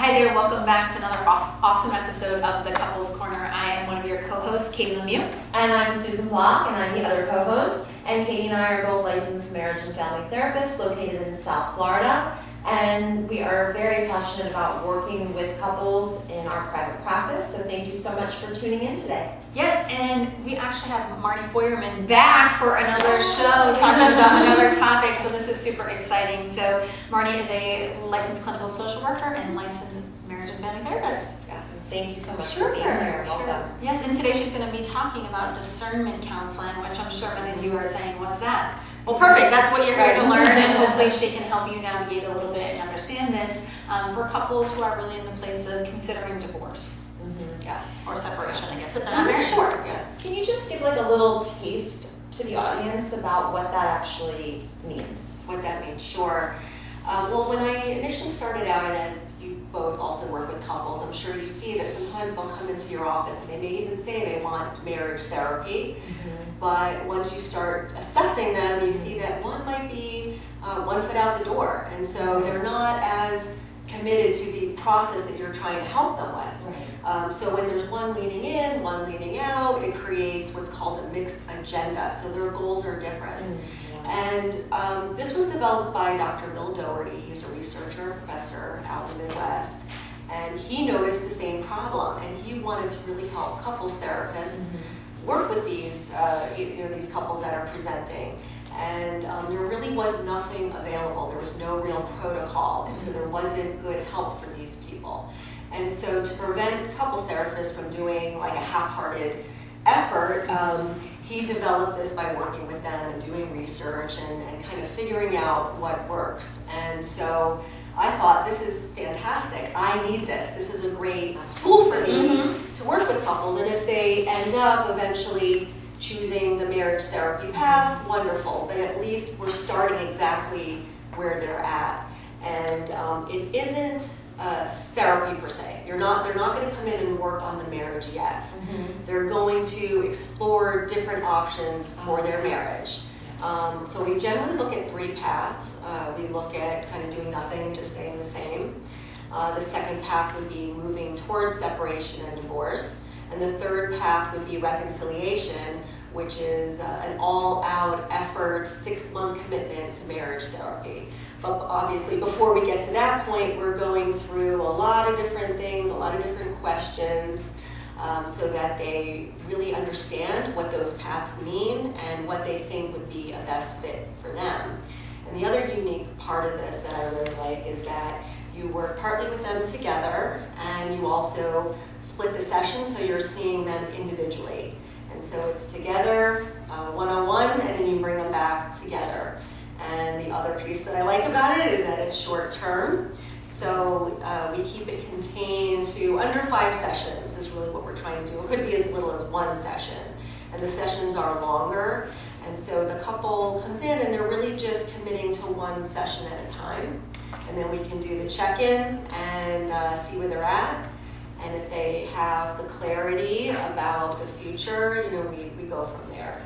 Hi there, welcome back to another awesome episode of the Couples Corner. I am one of your co-hosts, Katie Lemieux. And I'm Susan Block, and I'm the other co-host. And Katie and I are both licensed marriage and family therapists located in South Florida. And we are very passionate about working with couples in our private practice. So thank you so much for tuning in today. Yes, and we actually have Marni Feuerman back for another show talking about another topic. So this is super exciting. So Marni is a licensed clinical social worker and licensed marriage and family therapist. Yes, and thank you so much for being here. Welcome. Yes, and today she's going to be talking about discernment counseling, which I'm sure many of you are saying, what's that? Well, perfect. That's what you're here to learn, and hopefully she can help you navigate a little bit and understand this for couples who are really in the place of considering divorce. Yes. Or separation, I guess, if they're not married. Sure, yes. Can you just give like a little taste to the audience about what that actually means? What that means, sure. Well, when I initially started out, and as you both also work with couples, I'm sure you see that sometimes they'll come into your office and they may even say they want marriage therapy. But once you start assessing them, you see that one might be 1 foot out the door. And so they're not as committed to the process that you're trying to help them with. So when there's one leaning in, one leaning out, it creates what's called a mixed agenda. So their goals are different. And this was developed by Dr. Bill Doherty. He's a researcher, professor out in the Midwest. And he noticed the same problem, and he wanted to really help couples therapists work with these, these couples that are presenting. And there really was nothing available. There was no real protocol, and so there wasn't good help for these people. And so to prevent couples therapists from doing like a half-hearted effort, he developed this by working with them and doing research and kind of figuring out what works. And so I thought, this is fantastic. I need this. This is a great tool for me to work with couples. And if they end up eventually choosing the marriage therapy path, wonderful. But at least we're starting exactly where they're at. And it isn't therapy per se. They're not going to come in and work on the marriage yet. They're going to explore different options for their marriage. So we generally look at 3 paths. We look at kind of doing nothing and just staying the same. The second path would be moving towards separation and divorce. And the third path would be reconciliation, which is an all-out effort, 6-month commitment to marriage therapy. But obviously, before we get to that point, we're going through a lot of different things, a lot of different questions, so that they really understand what those paths mean and what they think would be a best fit for them. And the other unique part of this that I really like is that you work partly with them together, and you also split the sessions so you're seeing them individually. And so it's together, one-on-one, and then you bring them back together. And the other piece that I like about it is that it's short term. So we keep it contained to under 5 sessions is really what we're trying to do. It could be as little as 1 session. And the sessions are longer. And so the couple comes in and they're really just committing to 1 session at a time. And then we can do the check-in and see where they're at. And if they have the clarity about the future, we go from there.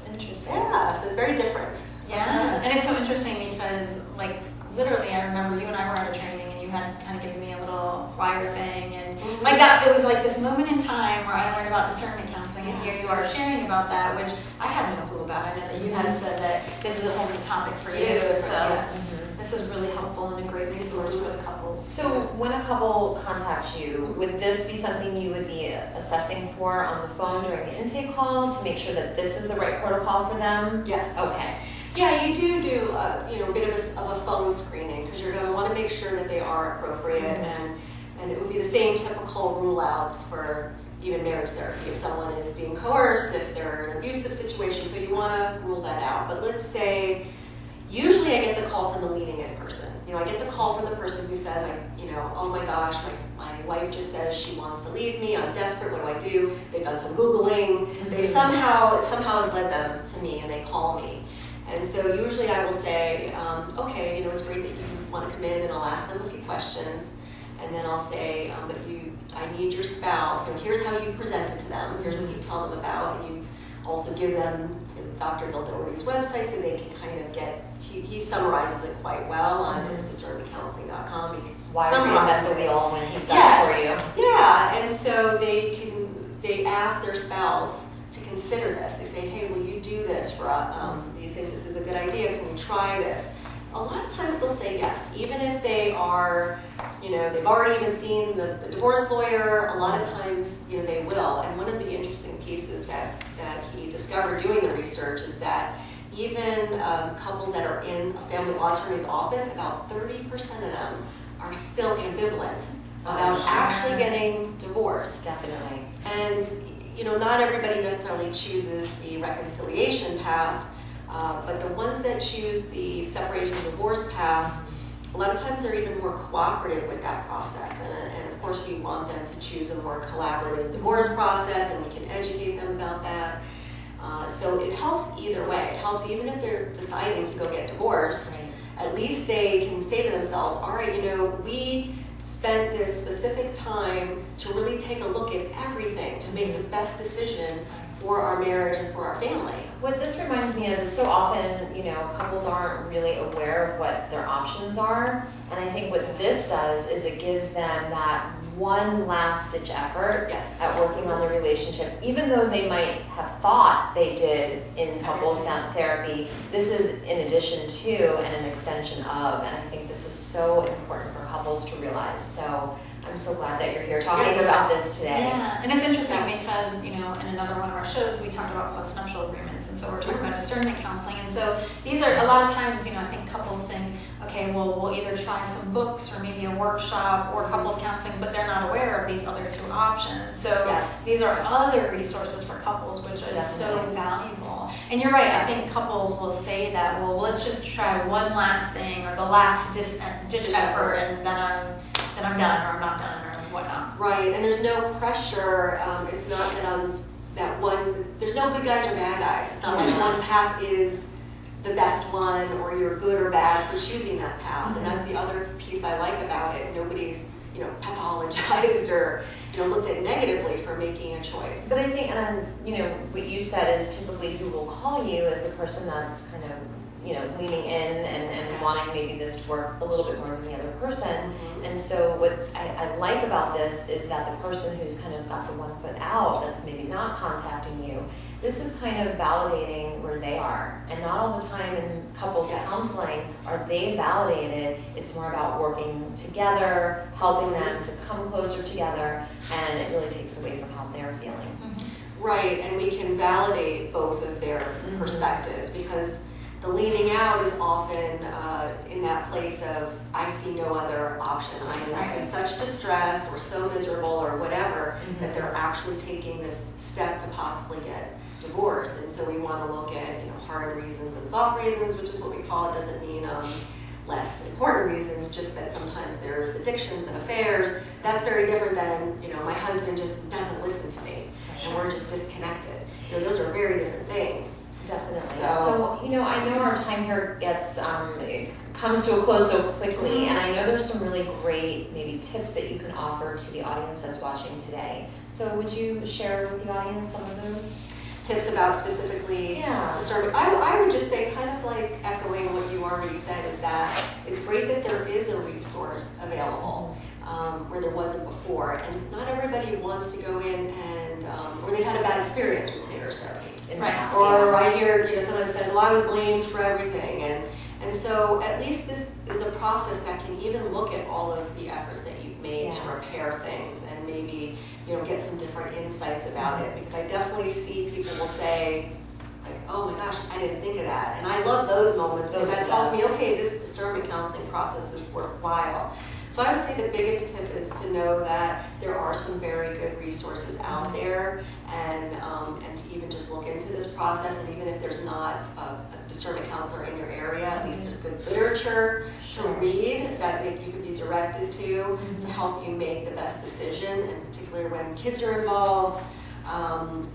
Interesting. Yeah, so it's very different. Yeah, and it's so interesting because, like, literally, I remember you and I were at a training and you had kind of given me a little flyer thing, and like that, it was like this moment in time where I learned about discernment counseling, and here you are sharing about that, which I had no clue about. I know that you had said that this is a whole new topic for you, so this is really helpful and a great resource for the couples. So when a couple contacts you, would this be something you would be assessing for on the phone during the intake call to make sure that this is the right protocol for them? Yes. Okay. Yeah, you do a bit of a phone screening because you're going to want to make sure that they are appropriate, and it would be the same typical rule outs for even marriage therapy. If someone is being coerced, if they're in an abusive situation, so you want to rule that out. But let's say, usually I get the call from the leading in person. I get the call from the person who says, oh my gosh, my wife just says she wants to leave me. I'm desperate. What do? They've done some Googling. They somehow has led them to me, and they call me. And so usually I will say, okay, it's great that you want to come in, and I'll ask them a few questions. And then I'll say, I need your spouse. Here's how you present it to them. Here's what you tell them about. And you also give them Dr. Bill Doherty's website so they can kind of get, he summarizes it quite well on it's discernmentcounseling.com. Why reinvent the wheel when he's done yes. it for you? Yeah, and so they ask their spouse to consider this. They say, hey, will you do this for do you think this is a good idea? Can we try this? A lot of times they'll say yes, even if they are, they've already even seen the divorce lawyer. A lot of times, they will. And one of the interesting pieces that he discovered doing the research is that even couples that are in a family law attorney's office, about 30% of them are still ambivalent about actually getting divorced. Definitely. And not everybody necessarily chooses the reconciliation path. But the ones that choose the separation and divorce path, a lot of times they're even more cooperative with that process. And of course, we want them to choose a more collaborative divorce process, and we can educate them about that. So it helps either way. It helps even if they're deciding to go get divorced. Right. At least they can say to themselves, all right, we spent this specific time to really take a look at everything to make the best decision for our marriage and for our family. What this reminds me of is so often, couples aren't really aware of what their options are. And I think what this does is it gives them that one last ditch effort Yes. at working on the relationship. Even though they might have thought they did in couples therapy, this is in addition to and an extension of. And I think this is so important for couples to realize. So I'm so glad that you're here talking about this today. Yeah, and it's interesting because, in another one of our shows, we talked about postnuptial agreements, and so we're talking about discernment counseling. And so these are, a lot of times, I think couples think, okay, well, we'll either try some books or maybe a workshop or couples counseling, but they're not aware of these other two options. So these are other resources for couples, which is so valuable. And you're right, I think couples will say that, well, let's just try one last thing or the last ditch effort, and then I'm done, or I'm not done, or whatnot. Right, and there's no pressure. It's not that there's no good guys or bad guys. It's not like one path is the best one, or you're good or bad for choosing that path. And that's the other piece I like about it. Nobody's, pathologized or, looked at negatively for making a choice. But I think, what you said is typically who will call you is the person that's kind of, leaning in and wanting maybe this to work a little bit more than the other person. And so what I like about this is that the person who's kind of got the one foot out, that's maybe not contacting you, this is kind of validating where they are. And not all the time in couples counseling are they validated. It's more about working together, helping them to come closer together, and it really takes away from how they're feeling. Right, and we can validate both of their perspectives, because the leaning out is often in that place of, I see no other option. I'm in such distress or so miserable or whatever that they're actually taking this step to possibly get divorced. And so we want to look at hard reasons and soft reasons, which is what we call it. Doesn't mean less important reasons, just that sometimes there's addictions and affairs. That's very different than, my husband just doesn't listen to me and we're just disconnected. Those are very different things. Definitely. So, I know our time here it comes to a close so quickly, and I know there's some really great maybe tips that you can offer to the audience that's watching today. So would you share with the audience some of those tips about specifically discernment? I would just say, kind of like echoing what you already said, is that it's great that there is a resource available where there wasn't before, and not everybody wants to go in and or they've had a bad experience with marriage therapy. Right. Or I hear, sometimes says, well, I was blamed for everything. And so at least this is a process that can even look at all of the efforts that you've made to repair things and maybe, get some different insights about it. Because I definitely see people will say, like, oh my gosh, I didn't think of that. And I love those moments because that tells me, okay, this discernment counseling process is worthwhile. So I would say the biggest tip is to know that there are some very good resources out there, and to even just look into this process. And even if there's not a discernment counselor in your area, at least there's good literature to read that you can be directed to help you make the best decision, and particularly when kids are involved.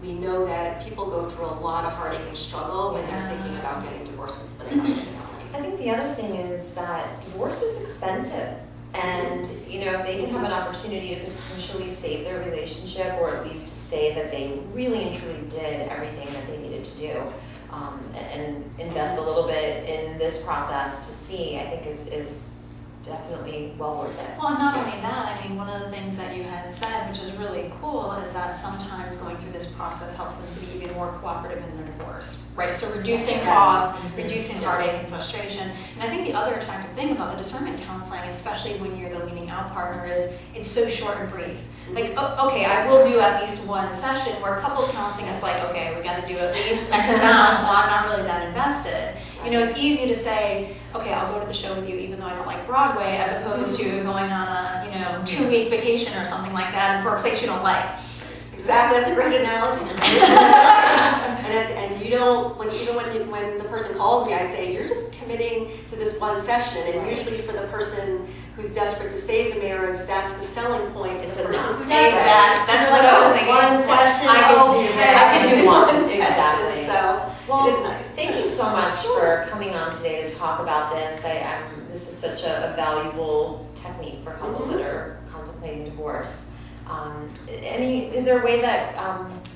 We know that people go through a lot of heartache and struggle when they're thinking about getting divorced and splitting up their family. I think the other thing is that divorce is expensive. And, if they can have an opportunity to potentially save their relationship, or at least to say that they really and truly did everything that they needed to do, and invest a little bit in this process to see, I think is definitely well worth it. Well, and not only that, I mean, one of the things that you had said, which is really cool, is that sometimes going through this process helps them to be even more cooperative in their divorce, right? So reducing costs, reducing heartache and frustration. And I think the other attractive thing about the discernment counseling, especially when you're the leaning out partner, is it's so short and brief. Like, okay, I will do at least one session, where couples counseling, it's like, okay, we got to do at least X amount. Well, I'm not really that invested. It's easy to say, okay, I'll go to the show with you even though I don't like Broadway, as opposed to going on a 2-week vacation or something like that for a place you don't like. Exactly, that's a great analogy. and you don't, when the person calls me, I say, you're just committing to this one session, and usually for the person who's desperate to save the marriage, that's the selling point. It's the person who Exactly. That's what I was thinking. One session. I could do one. Exactly. So well, it is nice. Thank you so much for coming on today to talk about this. This is such a valuable technique for couples that are contemplating divorce. Is there a way that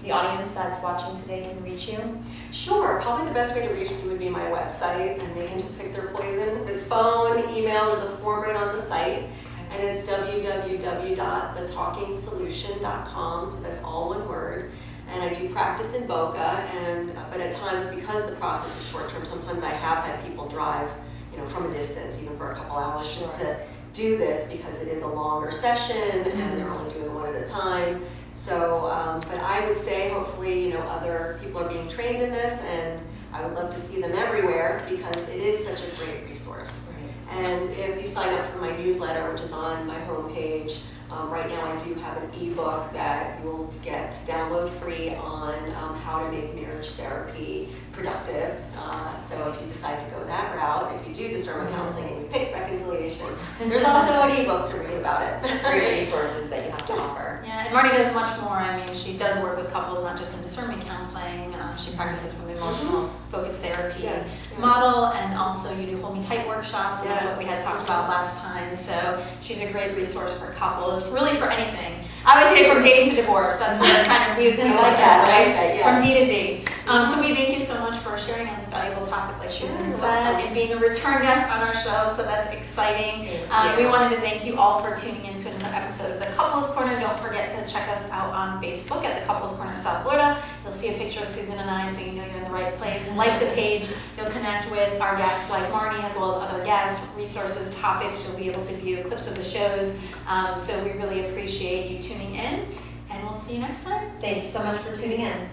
the audience that's watching today can reach you? Sure. Probably the best way to reach me would be my website, and they can just pick their poison. If it's phone, email, there's a form right on the site, and it's www.thetalkingsolution.com, so that's all one word. And I do practice in Boca, but at times, because the process is short term, sometimes I have had people drive, from a distance, even for a couple hours, just to do this, because it is a longer session and they're only doing one at a time. So, but I would say hopefully, other people are being trained in this, and I would love to see them everywhere, because it is such a great resource. And if you sign up for my newsletter, which is on my homepage, right now I do have an ebook that you'll get to download free on how to make marriage therapy productive. So if you decide to go that route, if you do discernment counseling and you pick reconciliation, there's also an ebook to read about it. Great resources that you have to offer. Yeah, and Marni does much more. I mean, she does work with couples, not just in discernment counseling. She practices from emotional focused therapy model, and also you do Hold Me Tight workshops, and that's what we had talked about last time. So she's a great resource for couples, really for anything. I always say from dating to divorce. That's what kind of we like that, right? From D to D. So we thank you so much for sharing on this valuable topic, like Susan said, and being a return guest on our show. So that's exciting. We wanted to thank you all for tuning in to another episode of The Couples Corner. Don't forget to check us out on Facebook at The Couples Corner South Florida. You'll see a picture of Susan and I, so you know you're in the right place. And like the page, you'll connect with our guests like Marni, as well as other guests, resources, topics. You'll be able to view clips of the shows. So we really appreciate you tuning in, and we'll see you next time. Thank you so much for tuning in.